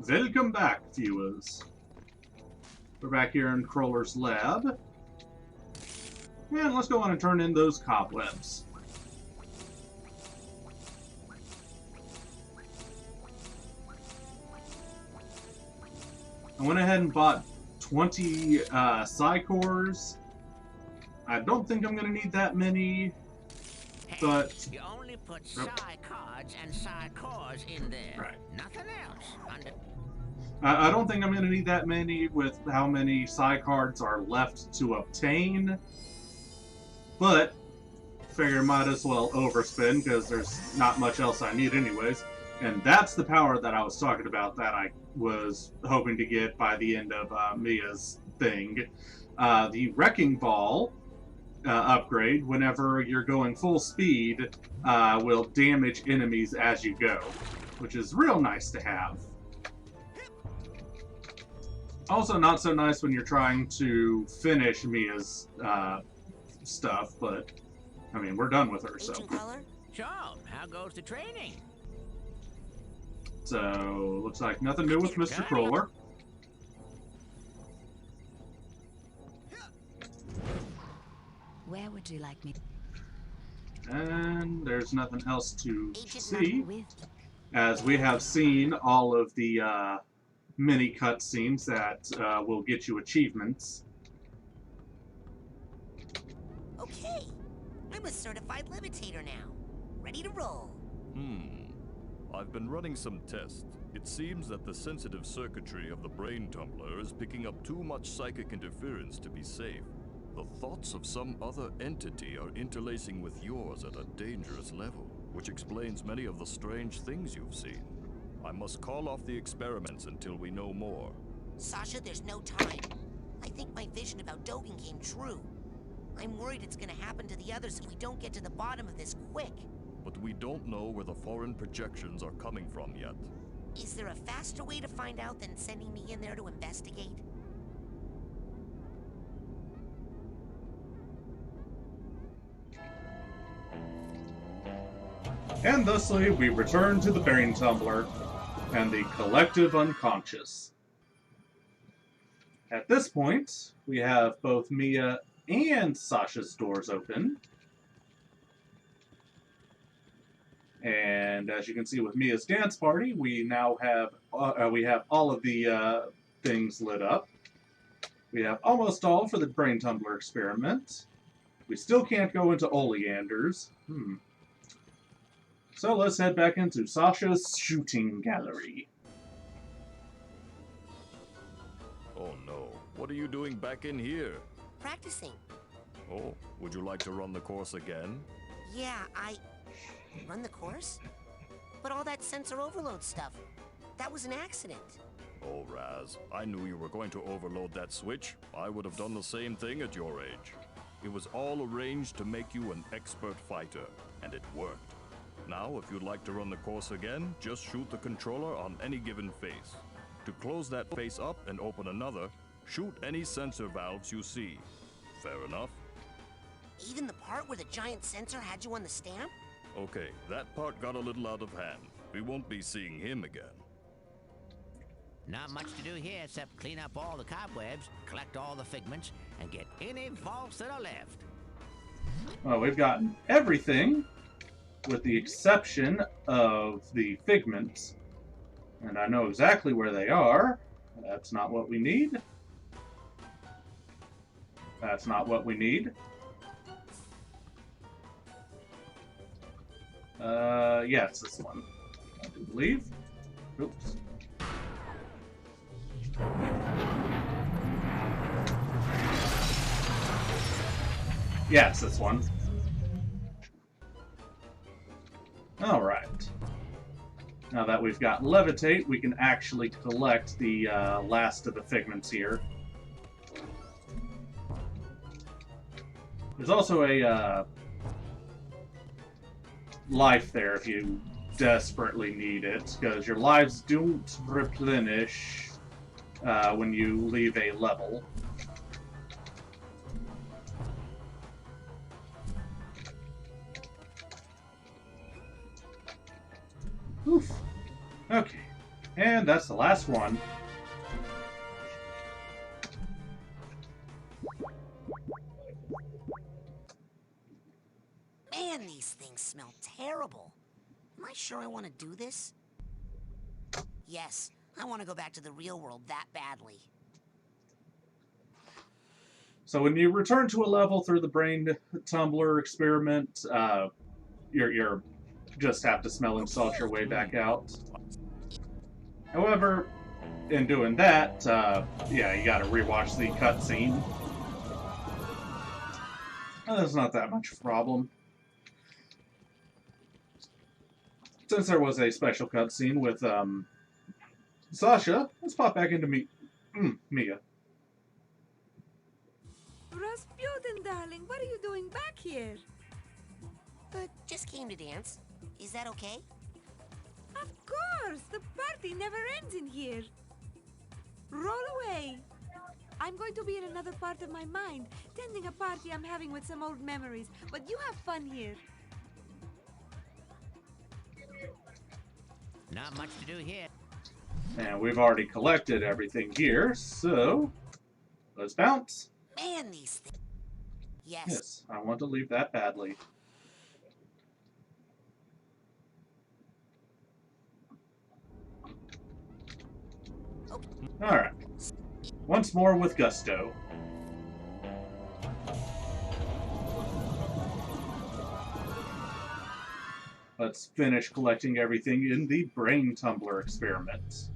Welcome back, viewers. We're back here in Crawler's lab. And let's go on and turn in those cobwebs. I went ahead and bought 20 Psycores. I don't think I'm going to need that many, but... You only put Psy cards and Psycores in there. Right. Nothing else. I don't think I'm going to need that many with how many Psy cards are left to obtain. But, figure might as well overspend because there's not much else I need anyways. And that's the power that I was talking about that I was hoping to get by the end of Mia's thing. The Wrecking Ball upgrade, whenever you're going full speed, will damage enemies as you go, which is real nice to have. Also not so nice when you're trying to finish Mia's stuff, but, I mean, we're done with her, so. So, how goes the training? So, looks like nothing new with Mr. Crawler. Where would you like me? And there's nothing else to see, as we have seen all of the mini cutscenes that will get you achievements. Okay, I'm a certified levitator now. Ready to roll. I've been running some tests. It seems that the sensitive circuitry of the brain tumbler is picking up too much psychic interference to be safe. The thoughts of some other entity are interlacing with yours at a dangerous level, which explains many of the strange things you've seen. I must call off the experiments until we know more. Sasha, there's no time. I think my vision about Dogen came true. I'm worried it's gonna happen to the others if we don't get to the bottom of this quick. But we don't know where the foreign projections are coming from yet. Is there a faster way to find out than sending me in there to investigate? And thusly, we return to the brain tumbler and the collective unconscious. At this point, we have both Mia and Sasha's doors open. And as you can see with Mia's dance party, we now have all of the things lit up. We have almost all for the brain tumbler experiment. We still can't go into oleanders. So let's head back into Sasha's shooting gallery. Oh no, what are you doing back in here? Practicing. Oh, would you like to run the course again? Yeah, Run the course? But all that sensor overload stuff, that was an accident. Oh, Raz, I knew you were going to overload that switch. I would have done the same thing at your age. It was all arranged to make you an expert fighter, and it worked. Now, if you'd like to run the course again, just shoot the controller on any given face. To close that face up and open another, shoot any sensor valves you see. Fair enough? Even the part where the giant sensor had you on the stamp? Okay, that part got a little out of hand. We won't be seeing him again. Not much to do here except clean up all the cobwebs, collect all the figments, and get any vaults that are left. Well, we've gotten everything, with the exception of the figments. And I know exactly where they are. That's not what we need. That's not what we need. Yeah, it's this one, I do believe. Oops. Yeah, it's this one. Alright. Now that we've got Levitate, we can actually collect the last of the figments here. There's also a life there if you desperately need it, because your lives don't replenish when you leave a level. Oof. Okay. And that's the last one. Man, these things smell terrible. Am I sure I want to do this? Yes, I want to go back to the real world that badly. So when you return to a level through the brain tumbler experiment, you're just have to smell and salt your way back out. However, in doing that, yeah, you gotta rewatch the cutscene. That's not that much of a problem. Since there was a special cutscene with Sasha, let's pop back into Mia. Rasputin, darling, what are you doing back here? Just came to dance. Is that okay? Of course! The party never ends in here. Roll away. I'm going to be in another part of my mind, tending a party I'm having with some old memories. But you have fun here. Not much to do here. And we've already collected everything here, so let's bounce. Man, these things. Yes. Yes, I want to leave that badly. Okay. Alright. Once more with gusto. Let's finish collecting everything in the brain tumbler experiment.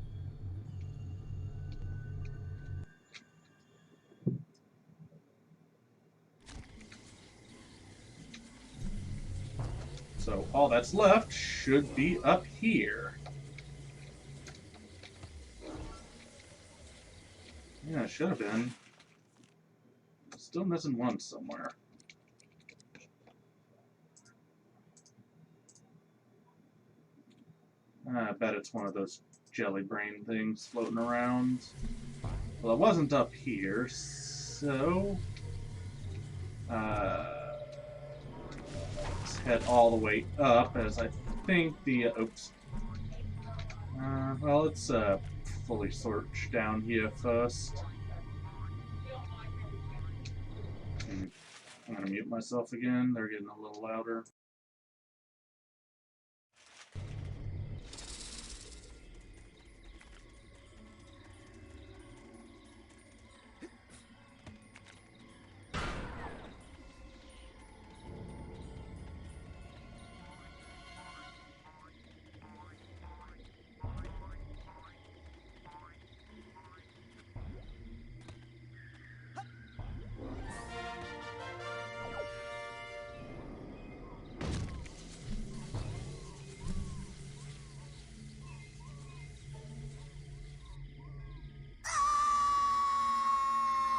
So all that's left should be up here. Yeah, it should have been. Still missing one somewhere. I bet it's one of those jelly brain things floating around. Well, it wasn't up here, so... let's head all the way up, as I think the... oops. Well, let's fully search down here first. I'm gonna mute myself again. They're getting a little louder.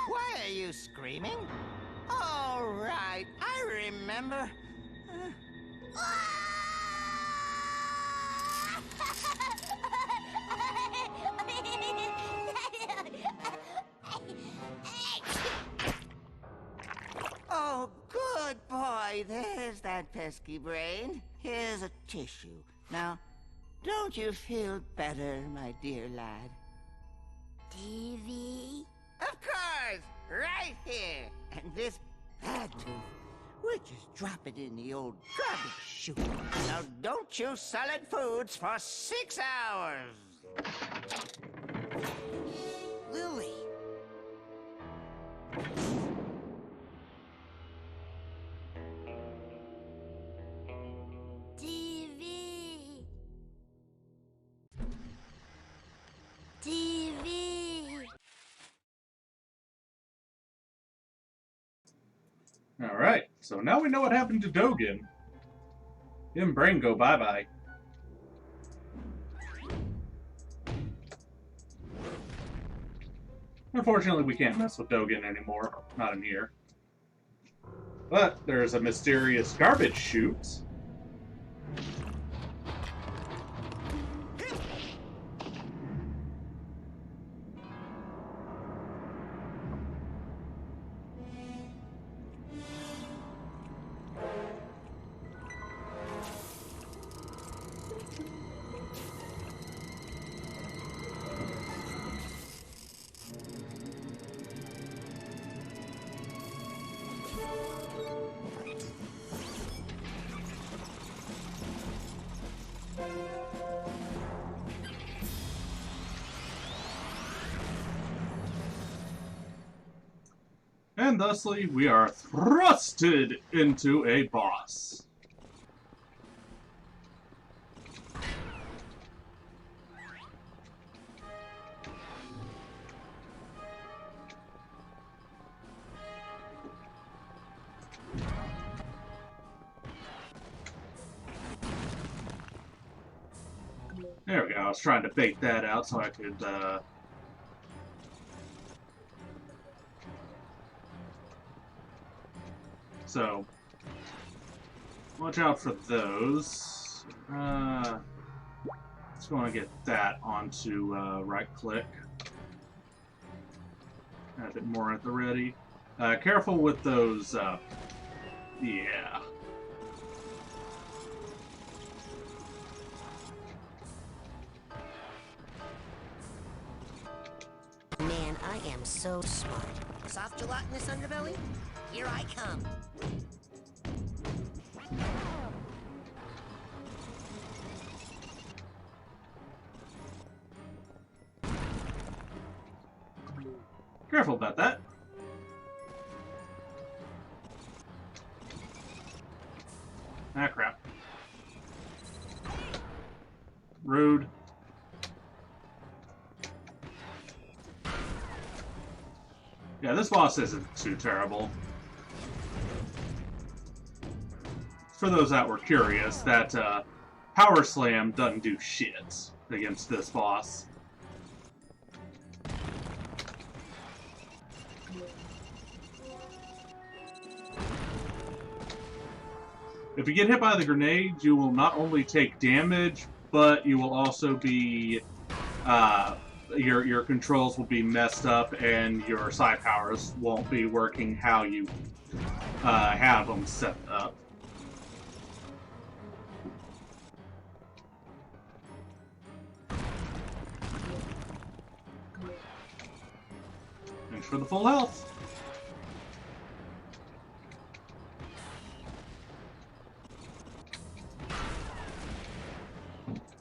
Why are you screaming? All right, I remember. Oh, good boy. There's that pesky brain. Here's a tissue. Now, don't you feel better, my dear lad? TV? Of course! Right here! And this bad tooth, we'll just drop it in the old garbage chute. Now don't chew solid foods for 6 hours! Lily! TV! TV! Alright, so now we know what happened to Dogen. Him brain go bye-bye. Unfortunately, we can't mess with Dogen anymore. Not in here. But there's a mysterious garbage chute. And thusly, we are thrusted into a boss. There we go. I was trying to bait that out so I could, So, watch out for those. Let's go and get that onto right-click. Have it more at the ready. Careful with those, yeah. Man, I am so smart. Soft gelatinous underbelly? Here I come. Careful about that. Ah, crap. Rude. Yeah, this boss isn't too terrible. For those that were curious, that Power Slam doesn't do shit against this boss. If you get hit by the grenade, you will not only take damage, but you will also be your controls will be messed up, and your psi powers won't be working how you have them set up. Thanks for the full health.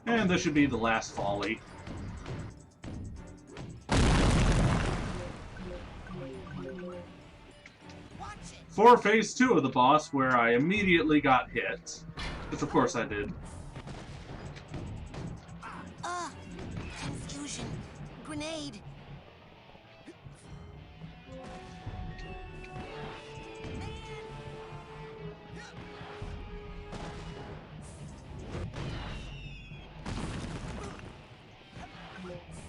And this should be the last volley. For phase 2 of the boss, where I immediately got hit. Which of course I did. Confusion. Grenade.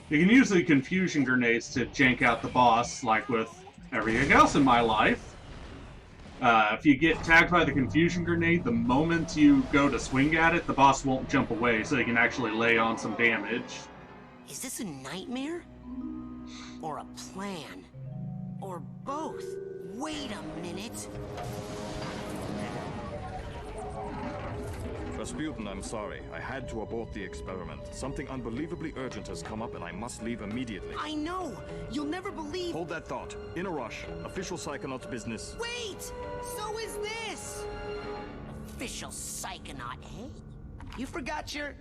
You can use the confusion grenades to jank out the boss, like with everything else in my life. If you get tagged by the confusion grenade, the moment you go to swing at it, the boss won't jump away, so you can actually lay on some damage. Is this a nightmare? Or a plan? Or both? Wait a minute. Rasputin, I'm sorry. I had to abort the experiment. Something unbelievably urgent has come up and I must leave immediately. I know! You'll never believe— Hold that thought. In a rush. Official Psychonauts business. Wait! So is this! Official Psychonaut, eh? You forgot your—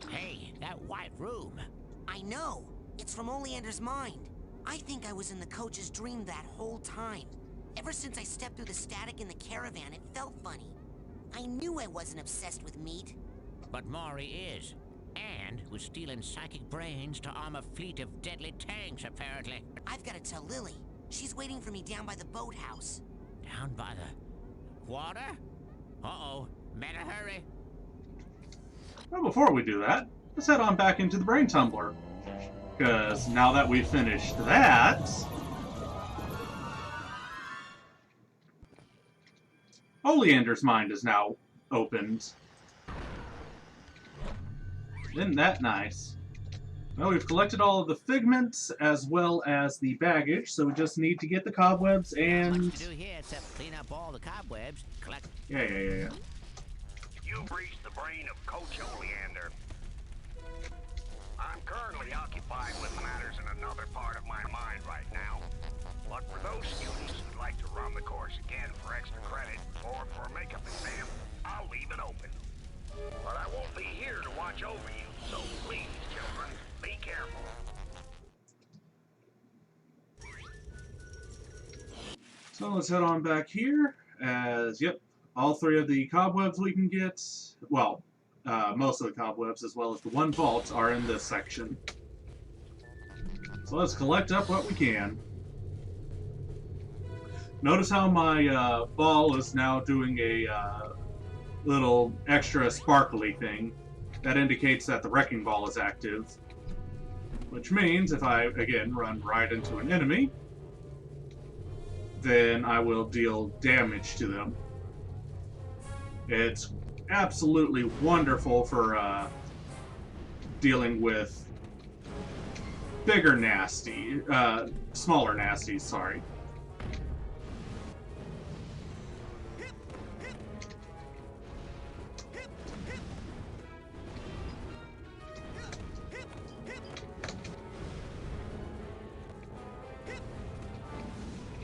Hey, that white room. I know! It's from Oleander's mind. I think I was in the coach's dream that whole time. Ever since I stepped through the static in the caravan, it felt funny. I knew I wasn't obsessed with meat. But Maury is. And was stealing psychic brains to arm a fleet of deadly tanks, apparently. I've got to tell Lily. She's waiting for me down by the boathouse. Down by the water? Uh-oh. Better hurry. Well, before we do that, let's head on back into the Brain Tumbler. Because now that we've finished that, Oleander's mind is now opened. Isn't that nice? Well, we've collected all of the figments as well as the baggage, so we just need to get the cobwebs and... Much to do here except clean up all the cobwebs, collect... Yeah. You've reached the brain of Coach Oleander. I'm currently occupied with matters in another part of my mind right now. But for those students who'd like to run the course again for extra credit or for a makeup exam, I'll leave it open. But I won't be here to watch over you, so please, children, be careful. So let's head on back here, as, yep, all three of the cobwebs we can get, well, most of the cobwebs as well as the one vault are in this section. So let's collect up what we can. Notice how my ball is now doing a little extra sparkly thing. That indicates that the wrecking ball is active. Which means if I, again, run right into an enemy, then I will deal damage to them. It's absolutely wonderful for dealing with bigger smaller nasties, sorry.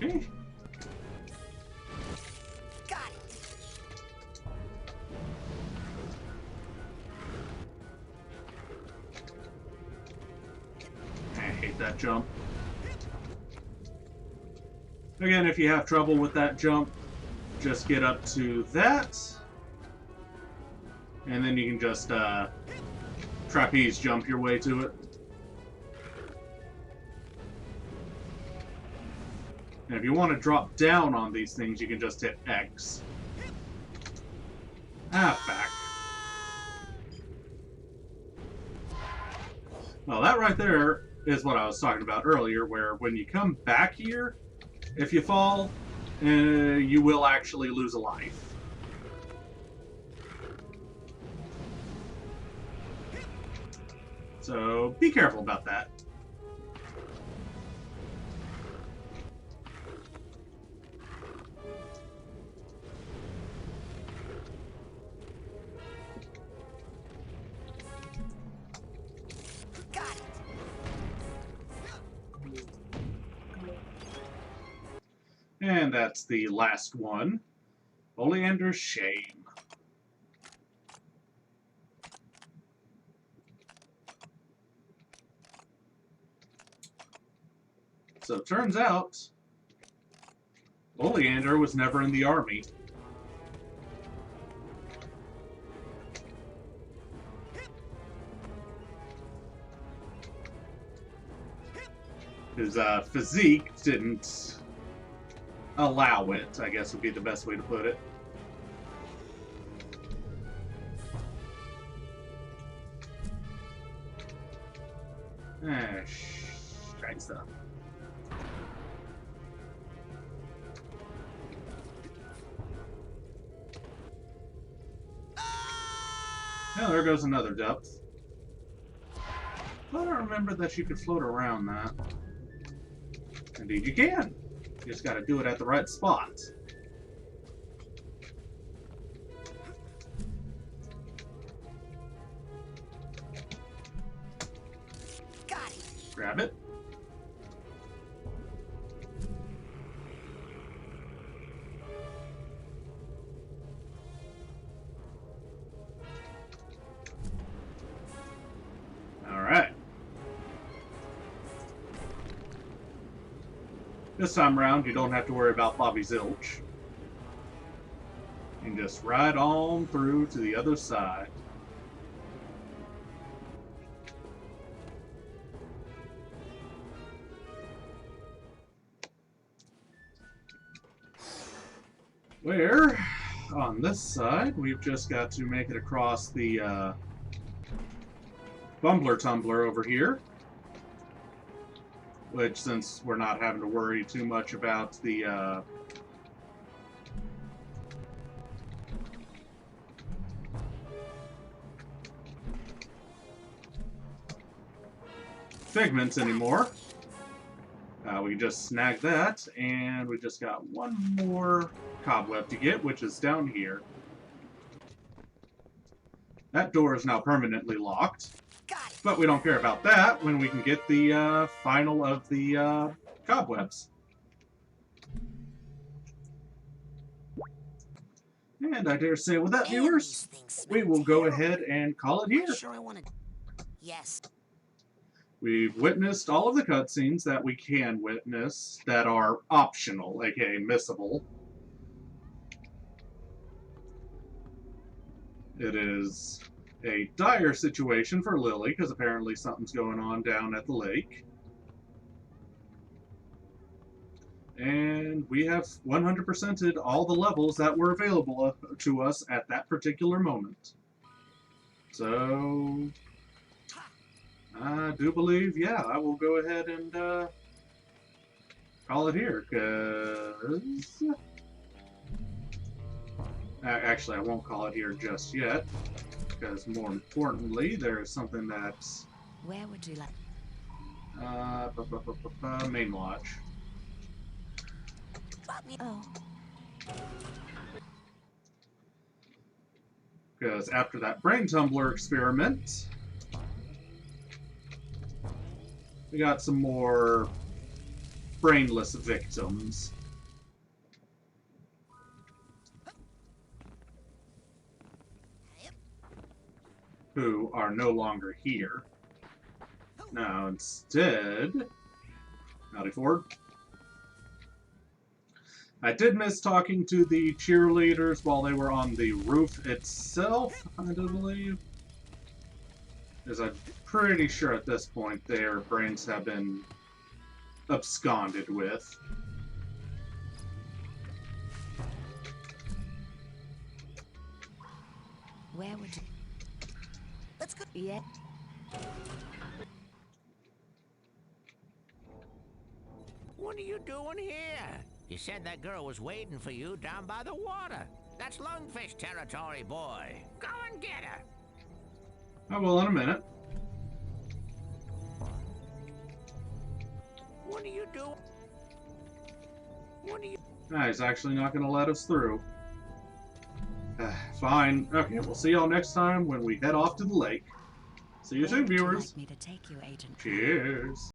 Okay. Got it. I hate that jump. Again, if you have trouble with that jump, just get up to that. And then you can just trapeze jump your way to it. And if you want to drop down on these things, you can just hit X. Ah, back. Well, that right there is what I was talking about earlier, where when you come back here, if you fall, you will actually lose a life. So be careful about that. Got it. And that's the last one. Oleander's Shame. So it turns out, Oleander was never in the army. His physique didn't allow it, I guess would be the best way to put it. Right stuff. Now there goes another depth. But I remember that you could float around that. Indeed you can. You just gotta do it at the right spot. Got it. Grab it. Alright. This time around, you don't have to worry about Bobby Zilch. You can just ride on through to the other side. Where, on this side, we've just got to make it across the Bumbler Tumbler over here. Which, since we're not having to worry too much about the figments anymore, we can just snag that, and we just got one more cobweb to get, which is down here. That door is now permanently locked. But we don't care about that when we can get the final of the cobwebs. And I dare say with that, viewers, we will go ahead and call it here. Sure, I want to. Yes. We've witnessed all of the cutscenes that we can witness that are optional, aka missable. It is a dire situation for Lily, because apparently something's going on down at the lake. And we have 100%ed all the levels that were available to us at that particular moment. So, I do believe, yeah, I will go ahead and call it here, because... Actually, I won't call it here just yet, because more importantly, there's something that's... Where would you like? Main Lodge. Oh, Because after that brain tumbler experiment, we got some more brainless victims. Who are no longer here. Now, instead... Howdy, Ford. I did miss talking to the cheerleaders while they were on the roof itself, I do believe. Because I'm pretty sure at this point their brains have been absconded with. where would you? Let's go. Yeah. What are you doing here? You said that girl was waiting for you down by the water. That's lungfish territory, boy. Go and get her. I will in a minute. What are you doing? What are you... He's actually not going to let us through. Fine. Okay, we'll see y'all next time when we head off to the lake. See you Where soon, would you viewers. like me to take you, Agent? Cheers.